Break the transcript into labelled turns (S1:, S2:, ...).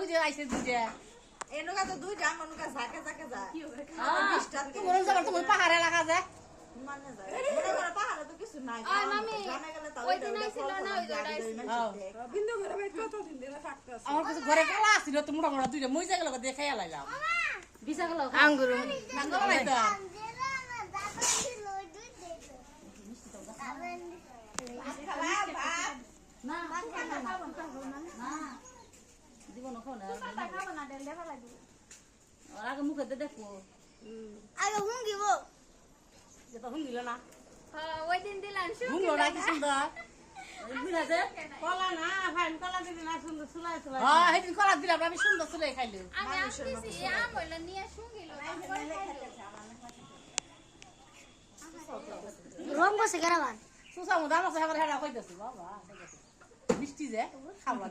S1: বুঝে আইছে দুইটা
S2: এনুকা তো দুই জাম অনুকা ঝাকে ঝাকে যায়
S1: তোমার যাবার তুমি পাহাড় এলাকা যায়
S2: মানে যায় মনে করে পাহাড়ে তো কিছু নাই গ্রামে গেলে তাও
S3: বিন্দু ঘরে বাইত কতদিন ধরে থাকতেছ
S1: আমার কাছে ঘরে কলা আছিল তো মোটা মোটা দুইটা মই জায়গা লগে দেখাই আলাইলাম
S4: বিশা গেল
S1: আঙ্গুর নাঙ্গল নাই তো
S4: না না জীবন খাও না আগে মুখে দেখো
S5: আগে হুঙ্গিব
S1: যেটা হুঙ্গিল না
S4: ওই দিন দিলাম
S1: হুঙ্গলো না কি সুন্দর
S4: বুঝাছে
S3: কলা না ফাইন কলা দিবি না সুন্দর সুলাই সুলাই
S1: হ্যাঁ সেদিন কলা দিলাম আমি সুন্দর চুলে খাইলে
S4: আমি আসতেছি আম হইলো নিয়ে শুঙ্গিল
S5: রং বসে গেলাম
S1: সুসা মুদা মাছ হেবার হেরা কইতাছি বাবা মিষ্টি যে খাওয়া